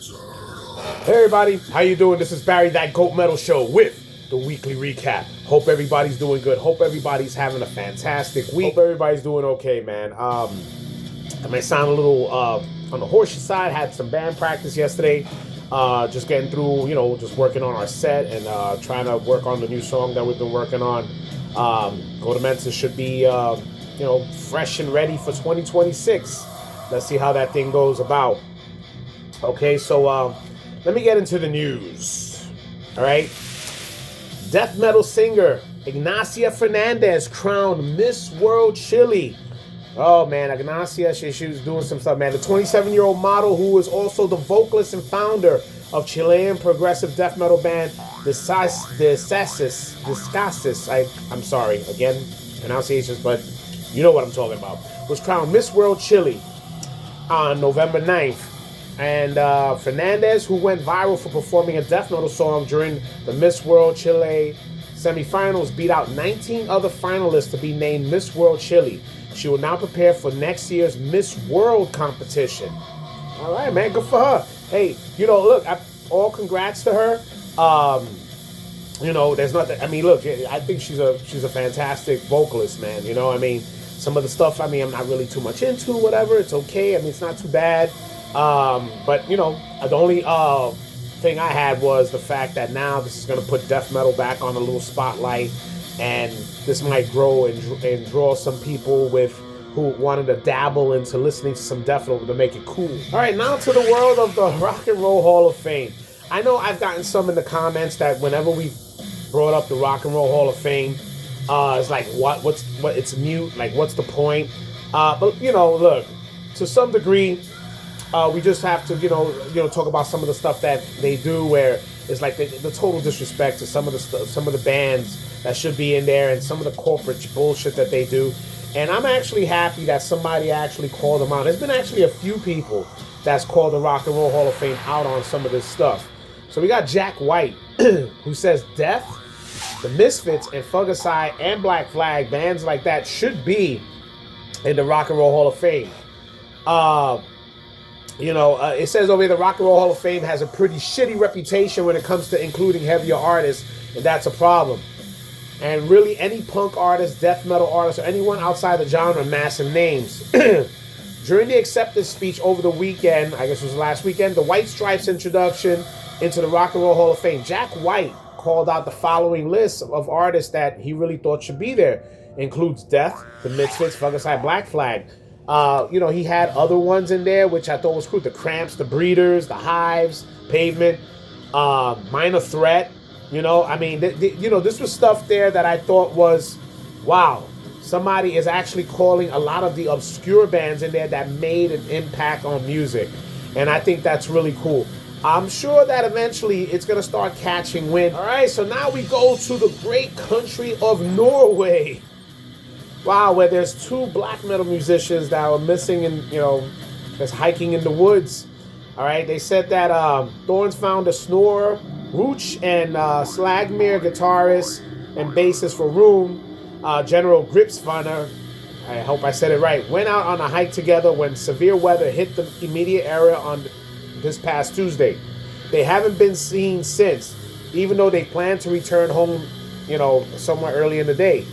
Hey everybody, how you doing? This is Barry, that Goat Metal Show with the weekly recap. Hope everybody's doing good. Hope everybody's having a fantastic week. Hope everybody's doing okay, man. I may sound a little on the horsey side. Had some band practice yesterday. Just getting through, just working on our set and trying to work on the new song that we've been working on. Go to Mensa should be, fresh and ready for 2026. Let's see how that thing goes about. Okay, so let me get into the news. All right. Death metal singer Ignacia Fernandez crowned Miss World Chile. Oh, man, Ignacia, she was doing some stuff, man. The 27-year-old model who is also the vocalist and founder of Chilean progressive death metal band Discasis. I'm sorry, again, pronunciations, but you know what I'm talking about, was crowned Miss World Chile on November 9th. And Fernandez, who went viral for performing a death metal song during the Miss World Chile semifinals, beat out 19 other finalists to be named Miss World Chile. She will now prepare for next year's Miss World competition. All right, man, good for her. Hey, look, all congrats to her. There's nothing. I mean, look, I think she's a fantastic vocalist, man. Some of the stuff, I'm not really too much into, whatever. It's okay. It's not too bad. But the only thing I had was the fact that now this is going to put death metal back on a little spotlight, and this might grow and draw some people who wanted to dabble into listening to some death metal to make it cool. All right, now to the world of the Rock and Roll Hall of Fame. I know I've gotten some in the comments that whenever we brought up the Rock and Roll Hall of Fame, it's like what it's mute, like what's the point? But look, to some degree. We just have to, talk about some of the stuff that they do, where it's like the total disrespect to some of the bands that should be in there, and some of the corporate bullshit that they do. And I'm actually happy that somebody actually called them out. There's been actually a few people that's called the Rock and Roll Hall of Fame out on some of this stuff. So we got Jack White, who says Death, the Misfits, and Fugicide and Black Flag, bands like that should be in the Rock and Roll Hall of Fame. It says over here the Rock and Roll Hall of Fame has a pretty shitty reputation when it comes to including heavier artists, and that's a problem. And really, any punk artist, death metal artist, or anyone outside the genre, massive names. During the acceptance speech over the weekend, I guess it was last weekend, the White Stripes introduction into the Rock and Roll Hall of Fame, Jack White called out the following list of artists that he really thought should be there. Includes Death, the Misfits, Fugicide, Black Flag. He had other ones in there, which I thought was cool. The Cramps, the Breeders, the Hives, Pavement, Minor Threat. This was stuff there that I thought was, wow, somebody is actually calling a lot of the obscure bands in there that made an impact on music. And I think that's really cool. I'm sure that eventually it's going to start catching wind. All right, so now we go to the great country of Norway. Wow, where there's two black metal musicians that were missing and, just hiking in the woods. All right, they said that Thorns founder Snorre Rooch and Slagmere guitarist and bassist for Room, General Gripsvanner, I hope I said it right, went out on a hike together when severe weather hit the immediate area on this past Tuesday. They haven't been seen since, even though they plan to return home, somewhere early in the day.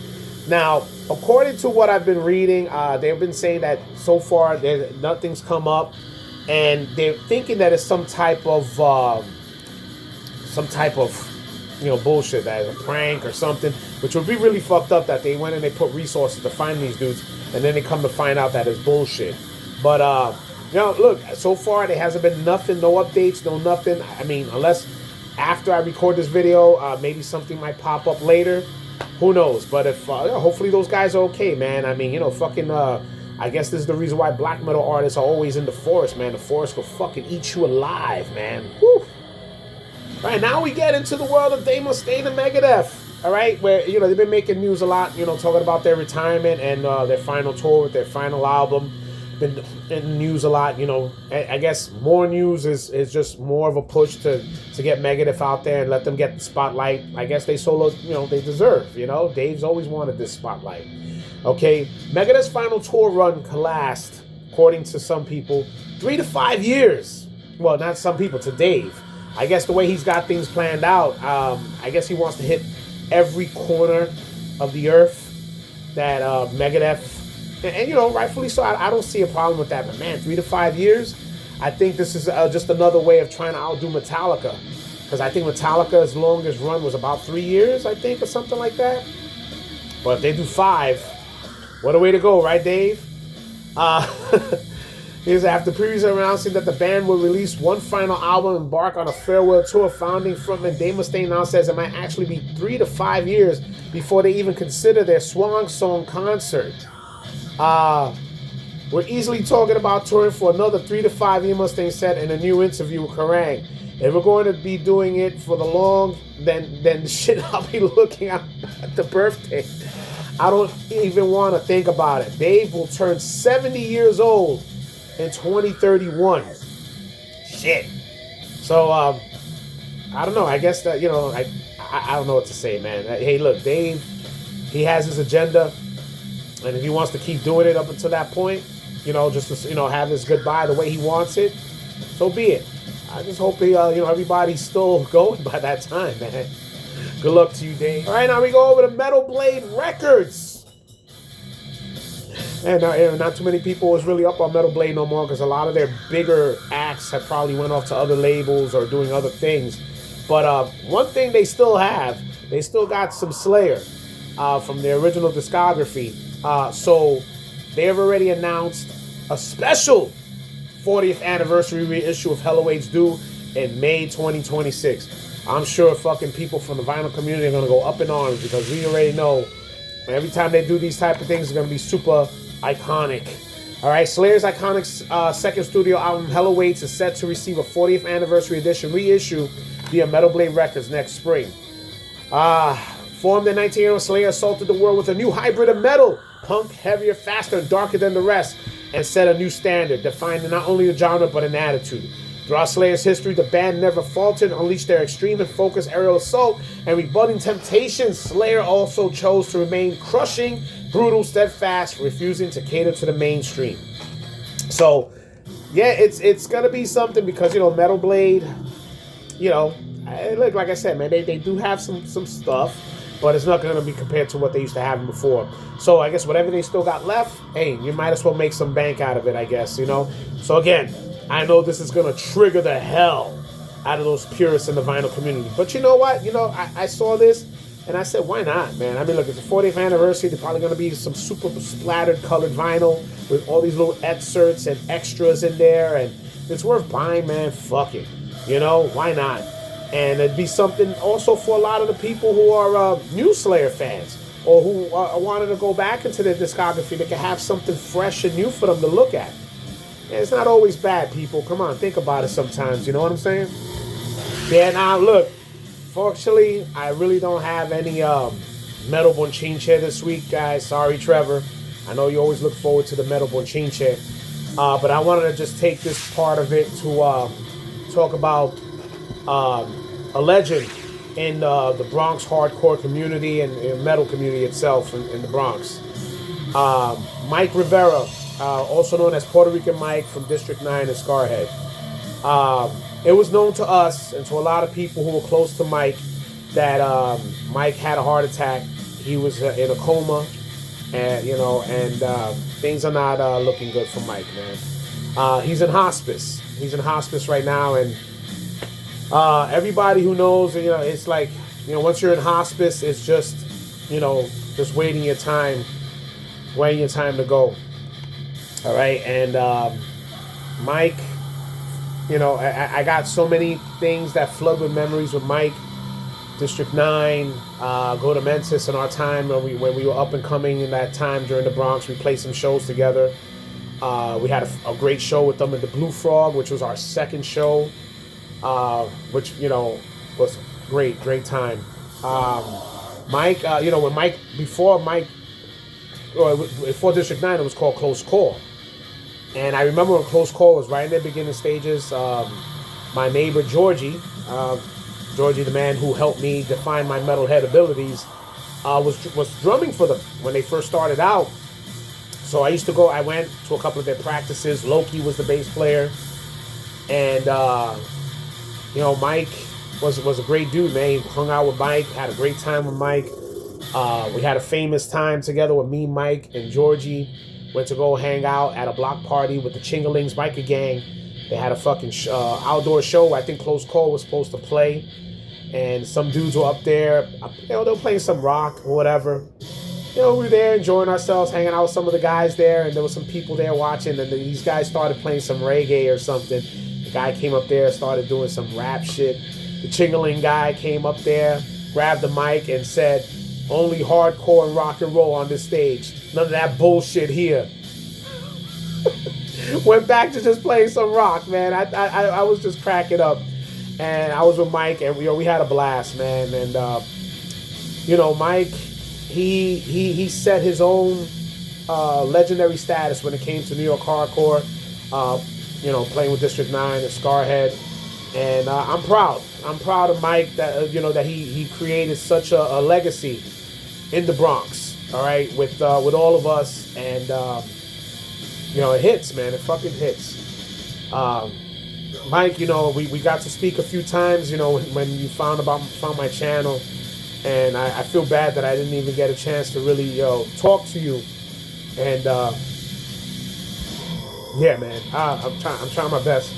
Now, according to what I've been reading, they've been saying that so far nothing's come up, and they're thinking that it's some type of bullshit, that is a prank or something, which would be really fucked up that they went and they put resources to find these dudes, and then they come to find out that it's bullshit. But look, so far there hasn't been nothing, no updates, no nothing. Unless after I record this video, maybe something might pop up later. Who knows? But if hopefully those guys are okay, man. I guess this is the reason why black metal artists are always in the forest, man. The forest will fucking eat you alive, man. Whew. All right, now we get into the world of Dave Mustaine and Megadeth. All right, where they've been making news a lot, talking about their retirement and their final tour with their final album. Been in the news a lot, I guess more news is just more of a push to get Megadeth out there and let them get the spotlight. I guess they they deserve, Dave's always wanted this spotlight. Okay, Megadeth's final tour run could last, according to some people, 3 to 5 years. well, not some people, to Dave. I guess the way he's got things planned out, I guess he wants to hit every corner of the earth that Megadeth, and you know, rightfully so. I don't see a problem with that. But man, 3 to 5 years, I think this is just another way of trying to outdo Metallica, because I think Metallica's longest run was about 3 years, I think, or something like that. But if they do 5, what a way to go, right, Dave? Here's after previously announcing that the band will release one final album and embark on a farewell tour. Founding frontman Dave Mustaine now says it might actually be 3 to 5 years before they even consider their swan song concert. We're easily talking about touring for another 3 to 5 years, Mustaine said in a new interview with Kerrang! If we're going to be doing it for the long, then shit, I'll be looking at the birthday. I don't even want to think about it. Dave will turn 70 years old in 2031. Shit. So, I don't know. I guess that, you know, I don't know what to say, man. Hey, look, Dave, he has his agenda, and if he wants to keep doing it up until that point, you know, just to, you know, have his goodbye the way he wants it, so be it. I just hope he, you know, everybody's still going by that time, man. Good luck to you, Dave. All right, now we go over to Metal Blade Records. And not too many people was really up on Metal Blade no more, because a lot of their bigger acts have probably went off to other labels or doing other things. But one thing they still have, they still got some Slayer from their original discography. So they have already announced a special 40th anniversary reissue of Hell Awaits due in May 2026. I'm sure fucking people from the vinyl community are going to go up in arms, because we already know every time they do these type of things, it's going to be super iconic. All right, Slayer's iconic second studio album Hell Awaits is set to receive a 40th anniversary edition reissue via Metal Blade Records next spring. Formed in 1980, Slayer assaulted the world with a new hybrid of metal, punk, heavier, faster, and darker than the rest, and set a new standard, defining not only the genre but an attitude. Throughout Slayer's history, the band never faltered, unleashed their extreme and focused aerial assault, and rebutting temptations. Slayer also chose to remain crushing, brutal, steadfast, refusing to cater to the mainstream. So, yeah, it's gonna be something, because, you know, Metal Blade, you know, look, like I said, man, they do have some stuff, but it's not gonna be compared to what they used to have before. So I guess whatever they still got left, hey, you might as well make some bank out of it, I guess, you know. So again, I know this is going to trigger the hell out of those purists in the vinyl community. But you know what? You know, I saw this, and I said, why not, man? I mean, look, it's the 40th anniversary. There's probably going to be some super splattered colored vinyl with all these little excerpts and extras in there. And it's worth buying, man. Fuck it. You know, why not? And it'd be something also for a lot of the people who are new Slayer fans, or who wanted to go back into their discography. They can have something fresh and new for them to look at. It's not always bad, people. Come on, think about it sometimes. You know what I'm saying? Yeah, now, look. Fortunately, I really don't have any Metal Bonchinche this week, guys. Sorry, Trevor. I know you always look forward to the Metal Bonchinche. But I wanted to just take this part of it to talk about a legend in the Bronx hardcore community and metal community itself in the Bronx. Mike Rivera. Also known as Puerto Rican Mike from District 9 and Scarhead. It was known to us and to a lot of people who were close to Mike that Mike had a heart attack. He was in a coma, and you know, and things are not looking good for Mike, man. He's in hospice. He's in hospice right now, and everybody who knows, you know, it's like, you know, once you're in hospice, it's just, you know, just waiting your time to go. All right, and Mike, you know, I got so many things that flood with memories with Mike. District 9, Go to Mentis in our time when we were up and coming in that time during the Bronx. We played some shows together. We had a great show with them at the Blue Frog, which was our second show, which, you know, was great time. Mike, you know, before District 9, it was called Close Call. And I remember when Close Call was right in their beginning stages. My neighbor, Georgie, the man who helped me define my metalhead abilities, was drumming for them when they first started out. So I went to a couple of their practices. Loki was the bass player. And you know, Mike was a great dude, man. He hung out with Mike, had a great time with Mike. We had a famous time together with me, Mike, and Georgie. Went to go hang out at a block party with the Chingalings Biker Gang. They had a fucking outdoor show. I think Close Call was supposed to play. And some dudes were up there. You know, they were playing some rock or whatever. You know, we were there enjoying ourselves, hanging out with some of the guys there. And there was some people there watching. And these guys started playing some reggae or something. The guy came up there, started doing some rap shit. The Chingaling guy came up there, grabbed the mic and said, "Only hardcore and rock and roll on this stage. None of that bullshit here." Went back to just playing some rock, man. I was just cracking up. And I was with Mike, and we had a blast, man. And you know, Mike, he set his own legendary status when it came to New York hardcore. You know, playing with District 9 and Scarhead, and I'm proud. I'm proud of Mike that you know that he created such a legacy in the Bronx. All right, with all of us, and you know, it hits, man. It fucking hits. Mike, you know, we got to speak a few times, you know, when you found my channel, and I feel bad that I didn't even get a chance to really, talk to you, and yeah, man, I'm trying my best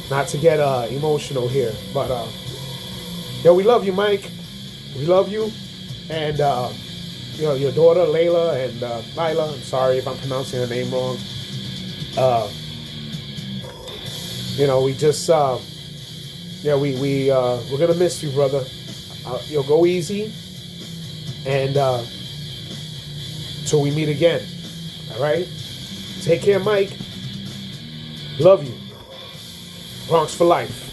not to get emotional here, but yo, we love you, Mike. We love you, and you know, your daughter Layla and Lila. I'm sorry if I'm pronouncing her name wrong. You know, we just, yeah, we're gonna miss you, brother. You'll go easy, and till we meet again. All right. Take care, Mike. Love you. Bronx for life.